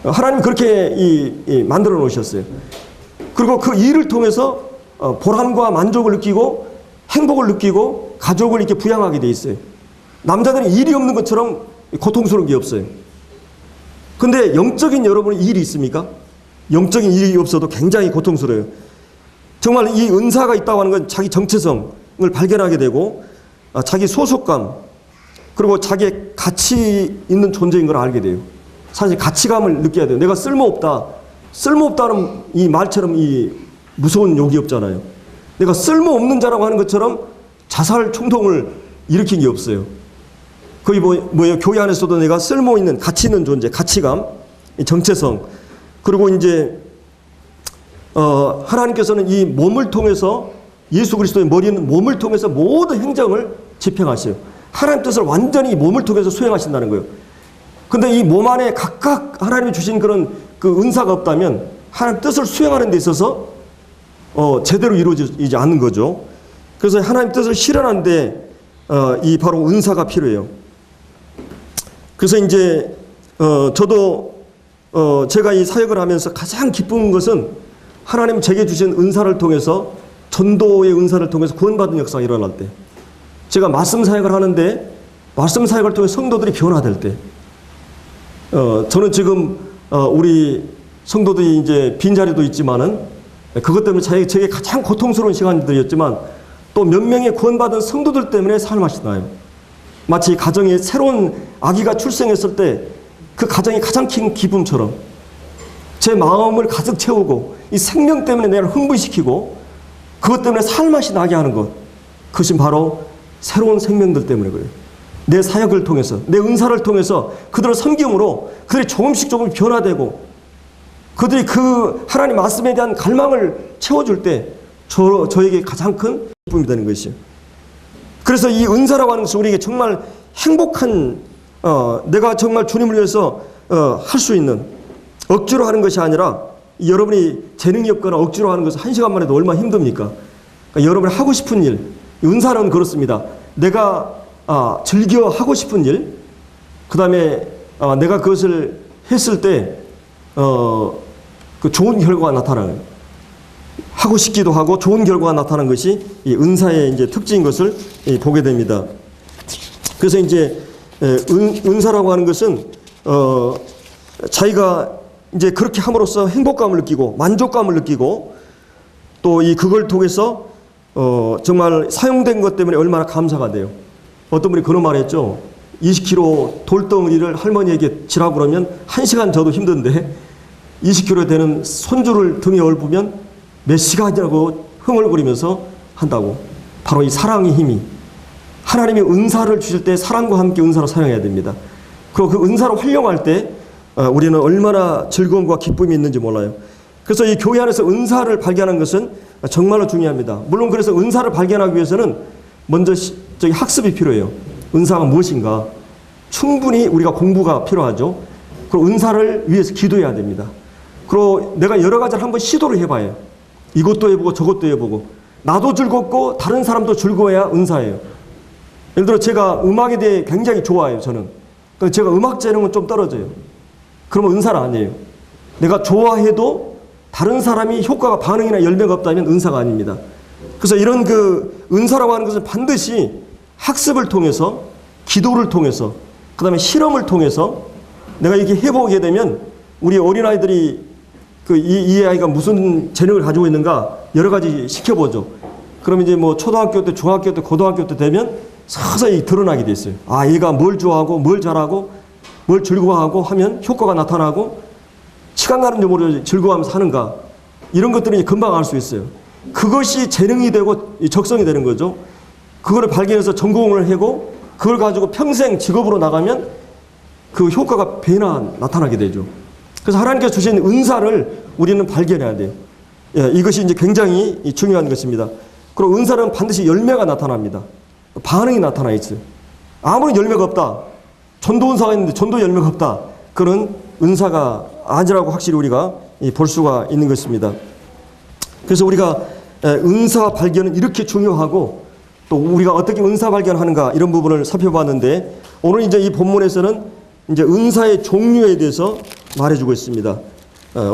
하나님 그렇게 만들어 놓으셨어요. 그리고 그 일을 통해서 보람과 만족을 느끼고 행복을 느끼고 가족을 이렇게 부양하게 돼 있어요. 남자들은 일이 없는 것처럼 고통스러운 게 없어요. 근데 영적인 여러분의 일이 있습니까? 영적인 일이 없어도 굉장히 고통스러워요. 정말 이 은사가 있다고 하는 건 자기 정체성을 발견하게 되고 자기 소속감 그리고 자기의 가치 있는 존재인 걸 알게 돼요. 사실 가치감을 느껴야 돼요. 내가 쓸모없다. 쓸모없다는 이 말처럼 이 무서운 욕이 없잖아요. 내가 쓸모없는 자라고 하는 것처럼 자살 충동을 일으킨 게 없어요. 거의 뭐예요? 교회 안에서도 내가 쓸모 있는 가치 있는 존재, 가치감, 정체성. 그리고 이제 하나님께서는 이 몸을 통해서 예수 그리스도의 머리 있는 몸을 통해서 모든 행정을 집행하셔요. 하나님 뜻을 완전히 이 몸을 통해서 수행하신다는 거예요. 근데 이 몸 안에 각각 하나님이 주신 그런 그 은사가 없다면 하나님 뜻을 수행하는 데 있어서 제대로 이루어지지 않는 거죠. 그래서 하나님 뜻을 실현하는데 이 바로 은사가 필요해요. 그래서 이제 저도 제가 이 사역을 하면서 가장 기쁜 것은 하나님 제게 주신 은사를 통해서 전도의 은사를 통해서 구원받은 역사가 일어날 때, 제가 말씀 사역을 하는데 말씀 사역을 통해 성도들이 변화될 때, 저는 지금 우리 성도들이 이제 빈자리도 있지만은 그것 때문에 제게 가장 고통스러운 시간들이었지만 또 몇 명의 구원받은 성도들 때문에 살맛이 나요. 마치 가정에 새로운 아기가 출생했을 때 그 가정이 가장 큰 기쁨처럼 제 마음을 가득 채우고 이 생명 때문에 내가 흥분시키고 그것 때문에 살맛이 나게 하는 것, 그것이 바로 새로운 생명들 때문에 그래요. 내 사역을 통해서, 내 은사를 통해서 그들을 섬김으로 그들이 조금씩 변화되고 그들이 그 하나님 말씀에 대한 갈망을 채워줄 때 저에게 가장 큰 기쁨이 되는 것이요. 그래서 이 은사라고 하는 것은 우리에게 정말 행복한 내가 정말 주님을 위해서 할 수 있는, 억지로 하는 것이 아니라 여러분이 재능이 없거나 억지로 하는 것은 1시간 만에도 얼마나 힘듭니까? 그러니까 여러분이 하고 싶은 일, 은사는 그렇습니다. 내가 즐겨 하고 싶은 일, 그 다음에 내가 그것을 했을 때 그 좋은 결과가 나타나는, 하고 싶기도 하고 좋은 결과가 나타나는 것이 이 은사의 이제 특징인 것을 보게 됩니다. 그래서 이제 은사라고 하는 것은 자기가 이제 그렇게 함으로써 행복감을 느끼고 만족감을 느끼고 또 그걸 통해서 정말 사용된 것 때문에 얼마나 감사가 돼요. 어떤 분이 그런 말 했죠. 20kg 돌덩이를 할머니에게 지라고 그러면 1시간 저도 힘든데 20kg 되는 손주를 등에 얹으면 몇 시간이라고 흥얼거리면서 한다고. 바로 이 사랑의 힘이, 하나님이 은사를 주실 때 사랑과 함께 은사로 사용해야 됩니다. 그리고 그 은사를 활용할 때 우리는 얼마나 즐거움과 기쁨이 있는지 몰라요. 그래서 이 교회 안에서 은사를 발견하는 것은 정말로 중요합니다. 물론 그래서 은사를 발견하기 위해서는 먼저 학습이 필요해요. 은사가 무엇인가? 충분히 우리가 공부가 필요하죠. 그리고 은사를 위해서 기도해야 됩니다. 그리고 내가 여러 가지를 한번 시도를 해봐요. 이것도 해보고 저것도 해보고. 나도 즐겁고 다른 사람도 즐거워야 은사예요. 예를 들어 제가 음악에 대해 굉장히 좋아해요, 저는. 근데 제가 음악 재능은 좀 떨어져요. 그러면 은사는 아니에요. 내가 좋아해도 다른 사람이 효과가 반응이나 열매가 없다면 은사가 아닙니다. 그래서 이런 그 은사라고 하는 것은 반드시 학습을 통해서, 기도를 통해서, 그 다음에 실험을 통해서 내가 이렇게 해보게 되면 우리 어린아이들이 이 아이가 무슨 재능을 가지고 있는가 여러 가지 시켜보죠. 그러면 이제 뭐 초등학교 때, 중학교 때, 고등학교 때 되면 서서히 드러나게 돼 있어요. 아, 얘가 뭘 좋아하고, 뭘 잘하고, 뭘 즐거워하고 하면 효과가 나타나고 시간 가는 줄 모르고 즐거워하면서 하는가. 이런 것들은 이제 금방 알 수 있어요. 그것이 재능이 되고 적성이 되는 거죠. 그거를 발견해서 전공을 하고 그걸 가지고 평생 직업으로 나가면 그 효과가 배나 나타나게 되죠. 그래서 하나님께서 주신 은사를 우리는 발견해야 돼요. 예, 이것이 이제 굉장히 중요한 것입니다. 그리고 은사는 반드시 열매가 나타납니다. 반응이 나타나 있어요. 아무리 열매가 없다. 전도 은사가 있는데 전도 열매가 없다. 그런 은사가 아니라고 확실히 우리가 볼 수가 있는 것입니다. 그래서 우리가 은사 발견은 이렇게 중요하고 또 우리가 어떻게 은사 발견하는가 이런 부분을 살펴봤는데 오늘 이제 이 본문에서는 이제 은사의 종류에 대해서 말해주고 있습니다.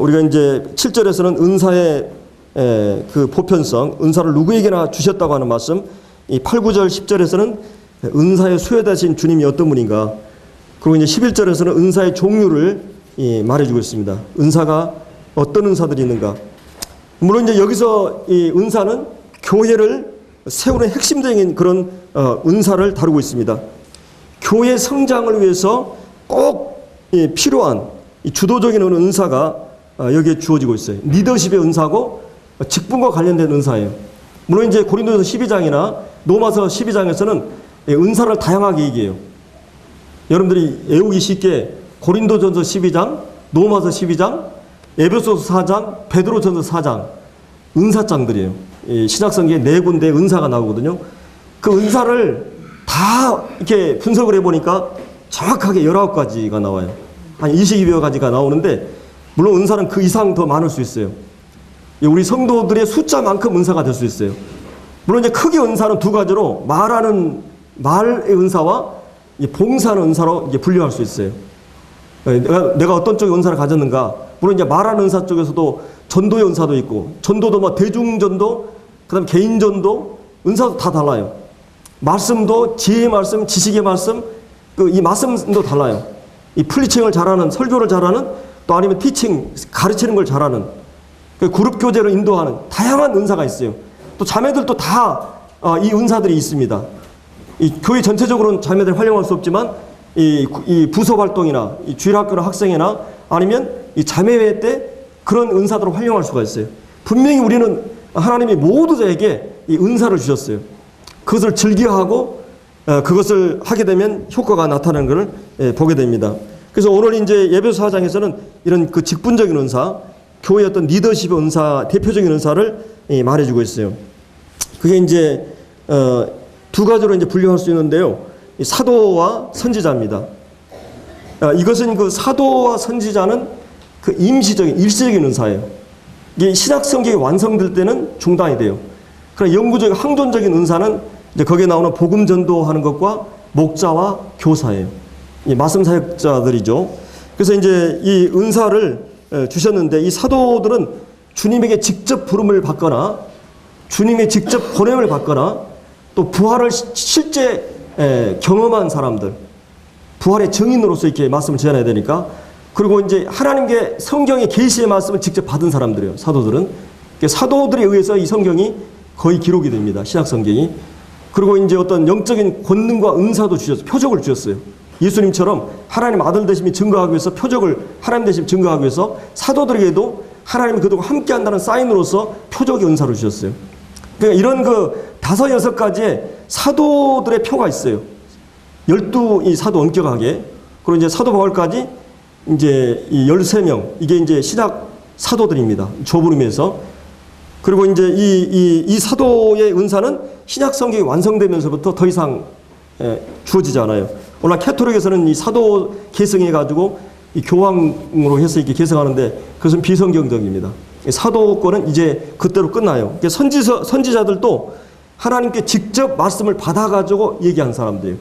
우리가 이제 7절에서는 은사의 그 보편성, 은사를 누구에게나 주셨다고 하는 말씀, 이 8, 9절, 10절에서는 은사의 수혜자신 주님이 어떤 분인가, 그리고 이제 11절에서는 은사의 종류를 말해주고 있습니다. 은사가 어떤 은사들이 있는가. 물론 이제 여기서 이 은사는 교회를 세우는 핵심적인 그런 은사를 다루고 있습니다. 교회 성장을 위해서 꼭 필요한 주도적인 은사가 여기에 주어지고 있어요. 리더십의 은사고 직분과 관련된 은사예요. 물론 이제 고린도서 12장이나 로마서 12장에서는 은사를 다양하게 얘기해요. 여러분들이 외우기 쉽게 고린도전서 12장, 로마서 12장, 에베소서 4장, 베드로전서 4장 은사장들이에요. 신약성경에 4군데 은사가 나오거든요. 그 은사를 다 이렇게 분석을 해보니까 정확하게 19가지가 나와요. 한 22여 가지가 나오는데 물론 은사는 그 이상 더 많을 수 있어요. 우리 성도들의 숫자만큼 은사가 될 수 있어요. 물론 이제 크게 은사는 2가지로 말하는 말의 은사와 봉사하는 은사로 이제 분류할 수 있어요. 내가 어떤 쪽의 은사를 가졌는가. 물론 이제 말하는 은사 쪽에서도 전도의 은사도 있고 전도도 뭐 대중전도, 그다음 개인전도 은사도 다 달라요. 말씀도 지혜의 말씀, 지식의 말씀, 이 말씀도 달라요. 이 플리칭을 잘하는, 설교를 잘하는, 또 아니면 티칭, 가르치는 걸 잘하는, 그룹 교제를 인도하는 다양한 은사가 있어요. 또 자매들도 다 이 은사들이 있습니다. 이 교회 전체적으로는 자매들 활용할 수 없지만 이 부서 활동이나 이 주일학교나 학생회나 아니면 이 자매회 때 그런 은사들을 활용할 수가 있어요. 분명히 우리는 하나님이 모두에게 이 은사를 주셨어요. 그것을 즐겨하고 그것을 하게 되면 효과가 나타나는 것을 보게 됩니다. 그래서 오늘 이제 에베소 4장에서는 이런 그 직분적인 은사, 교회의 어떤 리더십의 은사, 대표적인 은사를 말해주고 있어요. 그게 이제 2가지로 이제 분류할 수 있는데요. 사도와 선지자입니다. 이것은 그 사도와 선지자는 그 임시적인, 일시적인 은사예요. 이게 신약 성경이 완성될 때는 중단이 돼요. 그러나 영구적, 항존적인 은사는 이제 거기에 나오는 복음 전도하는 것과 목자와 교사예요. 이 말씀 사역자들이죠. 그래서 이제 이 은사를 주셨는데 이 사도들은 주님에게 직접 부름을 받거나 주님의 직접 보냄을 받거나 또 부활을 실제 경험한 사람들, 부활의 증인으로서 이렇게 말씀을 전해야 되니까, 그리고 이제 하나님께 성경의 계시의 말씀을 직접 받은 사람들이에요. 사도들은 사도들에 의해서 이 성경이 거의 기록이 됩니다. 신약 성경이. 그리고 이제 어떤 영적인 권능과 은사도 주셨어요. 표적을 주셨어요. 예수님처럼 하나님 아들 되심이 증거하기 위해서 표적을, 하나님 되심 증거하기 위해서 사도들에게도 하나님이 그들과 함께 한다는 사인으로서 표적의 은사를 주셨어요. 그러니까 이런 그 5, 6가지의 사도들의 표가 있어요. 12이 사도 엄격하게. 그리고 이제 사도 바울까지 이제 이 13명, 이게 이제 신약 사도들입니다. 조부름에서. 그리고 이제 이 사도의 은사는 신약 성경이 완성되면서부터 더 이상 주어지지 않아요. 오늘 캐토릭에서는 이 사도 계승해가지고 이 교황으로 해서 이렇게 계승하는데 그것은 비성경적입니다. 사도권은 이제 그때로 끝나요. 선지자들도 하나님께 직접 말씀을 받아가지고 얘기한 사람들이에요.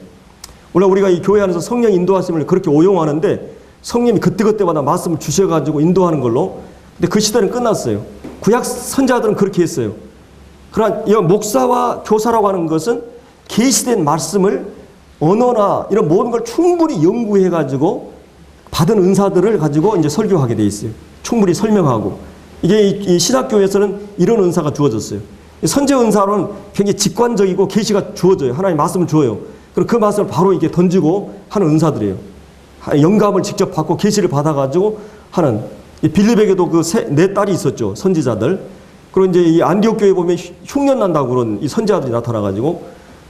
원래 우리가 이 교회 안에서 성령 인도하심을 그렇게 오용하는데 성령이 그때그때마다 말씀을 주셔가지고 인도하는 걸로. 근데 그 시대는 끝났어요. 구약 선자들은 그렇게 했어요. 그러나 이 목사와 교사라고 하는 것은 계시된 말씀을 언어나 이런 모든 걸 충분히 연구해가지고 받은 은사들을 가지고 이제 설교하게 돼 있어요. 충분히 설명하고. 이게 이 신학교에서는 이런 은사가 주어졌어요. 선제 은사로는 굉장히 직관적이고 계시가 주어져요. 하나님 말씀을 줘요. 그럼 그 말씀을 바로 이게 던지고 하는 은사들이에요. 영감을 직접 받고 계시를 받아가지고 하는. 이 빌립에게도 그 네 딸이 있었죠. 선지자들. 그리고 이제 이 안디옥 교회 보면 흉년 난다고 그런 이 선지자들이 나타나가지고,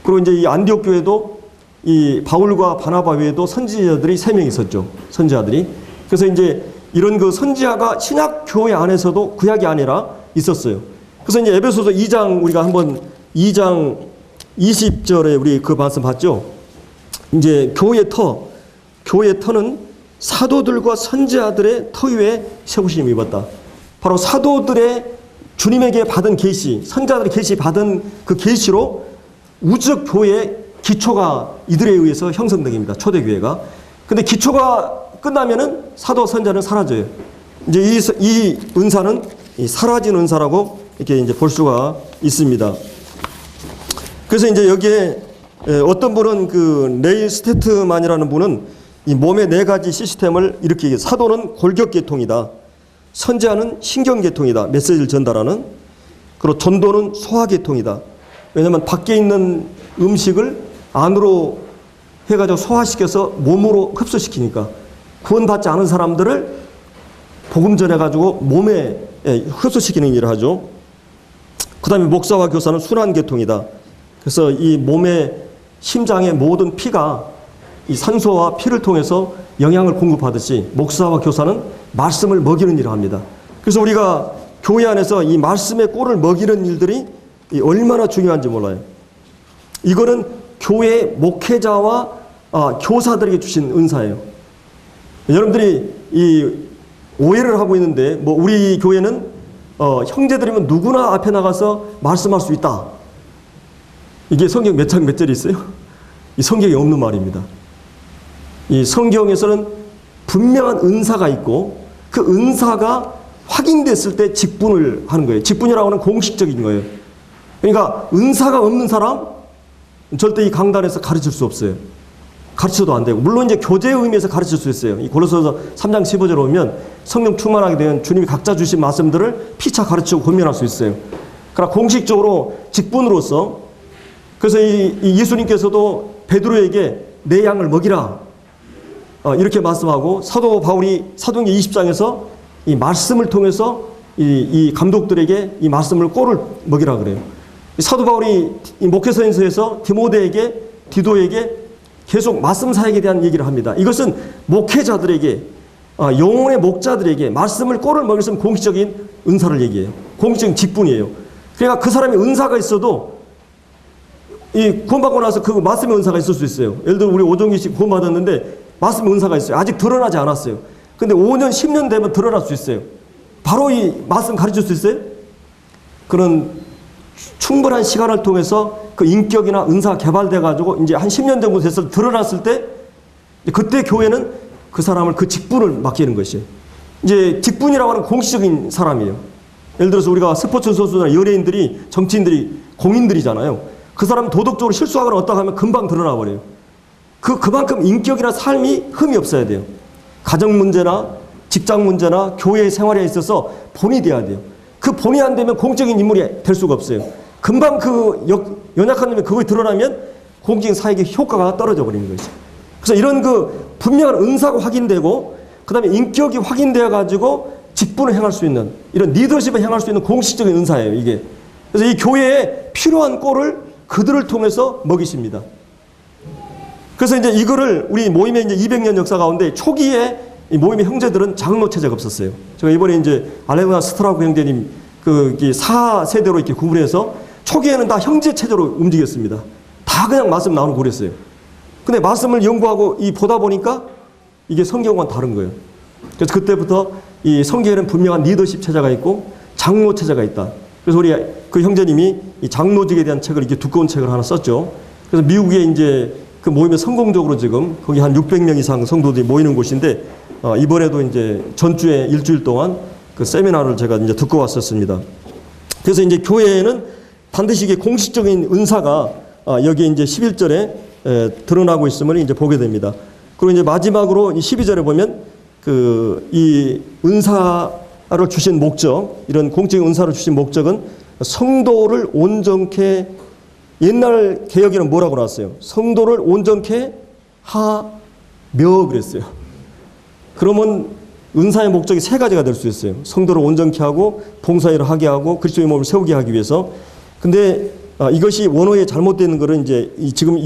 그리고 이제 이 안디옥 교회도 이 바울과 바나바 외에도 선지자들이 3명 있었죠. 선지자들이. 그래서 이제 이런 그 선지자가 신약 교회 안에서도 구약이 아니라 있었어요. 그래서 이제 에베소서 2장 우리가 한번 2장 20절에 우리 그 말씀 봤죠? 이제 교회의 터는 사도들과 선지자들의 터 위에 세우심을 입었다. 바로 사도들의 주님에게 받은 계시, 선지자들의 계시 받은 그 계시로 우주적 교회의 기초가 이들에 의해서 형성됩니다. 초대교회가. 근데 기초가 끝나면은 사도 선지자는 사라져요. 이제 이 은사는 사라진 은사라고 이렇게 이제 볼 수가 있습니다. 그래서 이제 여기에 어떤 분은 그 네일 스테트만이라는 분은 이 몸의 네 가지 시스템을 이렇게 얘기해요. 사도는 골격계통이다. 선지자는 신경계통이다. 메시지를 전달하는. 그리고 전도는 소화계통이다. 왜냐하면 밖에 있는 음식을 안으로 해가지고 소화시켜서 몸으로 흡수시키니까 구원받지 않은 사람들을 복음 전해가지고 몸에 흡수시키는 일을 하죠. 그 다음에 목사와 교사는 순환계통이다. 그래서 이 몸의 심장의 모든 피가 이 산소와 피를 통해서 영양을 공급하듯이 목사와 교사는 말씀을 먹이는 일을 합니다. 그래서 우리가 교회 안에서 이 말씀의 꼴을 먹이는 일들이 얼마나 중요한지 몰라요. 이거는 교회 목회자와 교사들에게 주신 은사예요. 여러분들이 이 오해를 하고 있는데 뭐 우리 교회는 형제들이면 누구나 앞에 나가서 말씀할 수 있다. 이게 성경 몇 장 몇 절이 있어요? 이 성경에 없는 말입니다. 이 성경에서는 분명한 은사가 있고 그 은사가 확인됐을 때 직분을 하는 거예요. 직분이라고 하는 공식적인 거예요. 그러니까 은사가 없는 사람 절대 이 강단에서 가르칠 수 없어요. 가르쳐도 안 되고 물론 이제 교제의 의미에서 가르칠 수 있어요. 이 고린도서 3장 15절에 보면 성령 충만하게 되면 주님이 각자 주신 말씀들을 피차 가르치고 권면할 수 있어요. 그러나 공식적으로 직분으로서 그래서 이 예수님께서도 베드로에게 내 양을 먹이라 이렇게 말씀하고 사도 바울이 사도행전 20장에서 이 말씀을 통해서 이 감독들에게 이 말씀을 꼴을 먹이라 그래요. 사도 바울이 이 목회서에서 디도에게 계속 말씀 사역에 대한 얘기를 합니다. 이것은 목회자들에게 영혼의 목자들에게 말씀을 꼴을 먹일 수 있는 공식적인 은사를 얘기해요. 공식적인 직분이에요. 그러니까 그 사람이 은사가 있어도 이 구원받고 나서 그 말씀의 은사가 있을 수 있어요. 예를 들어 우리 오종기 씨 구원받았는데 말씀의 은사가 있어요. 아직 드러나지 않았어요. 근데 5년 10년 되면 드러날 수 있어요. 바로 이 말씀 가르칠 수 있어요? 그런 충분한 시간을 통해서 그 인격이나 은사가 개발돼가지고 이제 한 10년 정도 돼서 드러났을 때 그때 교회는 그 사람을 그 직분을 맡기는 것이에요. 이제 직분이라고 하는 공식적인 사람이에요. 예를 들어서 우리가 스포츠 선수나 연예인들이 정치인들이 공인들이잖아요. 그 사람은 도덕적으로 실수하거나 어떻게 하면 금방 드러나 버려요. 그만큼 인격이나 삶이 흠이 없어야 돼요. 가정 문제나 직장 문제나 교회 생활에 있어서 본이 돼야 돼요. 그 본이 안 되면 공적인 인물이 될 수가 없어요. 금방 그 연약한 놈이 그거에 드러나면 공적인 사역의 효과가 떨어져 버리는 것이죠. 그래서 이런 그 분명한 은사가 확인되고 그 다음에 인격이 확인되어 가지고 직분을 행할 수 있는 이런 리더십을 행할 수 있는 공식적인 은사예요, 이게. 그래서 이 교회에 필요한 꼴을 그들을 통해서 먹이십니다. 그래서 이제 이거를 우리 모임의 이제 200년 역사 가운데 초기에 이 모임의 형제들은 장로 체제가 없었어요. 제가 이번에 이제 알렉산더 스트라우크 형제님 그 4세대로 이렇게 구분해서 초기에는 다 형제 체제로 움직였습니다. 다 그냥 말씀 나오는 거 그랬어요. 근데 말씀을 연구하고 보다 보니까 이게 성경과는 다른 거예요. 그래서 그때부터 이 성경에는 분명한 리더십 체제가 있고 장로 체제가 있다. 그래서 우리 그 형제님이 이 장로직에 대한 책을 이렇게 두꺼운 책을 하나 썼죠. 그래서 미국에 이제 그 모임에 성공적으로 지금 거기 한 600명 이상 성도들이 모이는 곳인데 이번에도 이제 전주에 일주일 동안 그 세미나를 제가 이제 듣고 왔었습니다. 그래서 이제 교회에는 반드시 이게 공식적인 은사가 여기 이제 11절에 드러나고 있음을 이제 보게 됩니다. 그리고 이제 마지막으로 12절에 보면 그 이 은사를 주신 목적, 이런 공적인 은사를 주신 목적은 성도를 온전케, 옛날 개혁에는 뭐라고 나왔어요? 성도를 온전케 하며 그랬어요. 그러면 은사의 목적이 세 가지가 될 수 있어요. 성도를 온전케 하고 봉사일을 하게 하고 그리스도의 몸을 세우게 하기 위해서. 근데 이것이 원어에 잘못되는 거는 이제 지금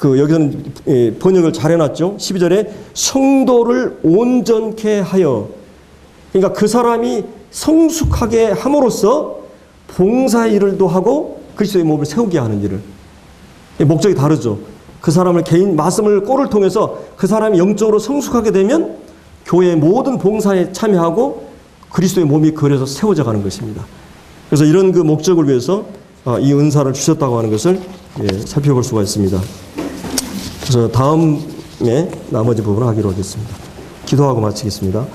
여기서는 번역을 잘 해놨죠. 12절에 성도를 온전케 하여. 그러니까 그 사람이 성숙하게 함으로써 봉사 일을도 하고 그리스도의 몸을 세우게 하는 일을. 목적이 다르죠. 그 사람을 개인 말씀을 꼴을 통해서 그 사람이 영적으로 성숙하게 되면 교회의 모든 봉사에 참여하고 그리스도의 몸이 그래서 세워져 가는 것입니다. 그래서 이런 그 목적을 위해서 이 은사를 주셨다고 하는 것을 살펴볼 수가 있습니다. 그래서 다음에 나머지 부분을 하기로 하겠습니다. 기도하고 마치겠습니다.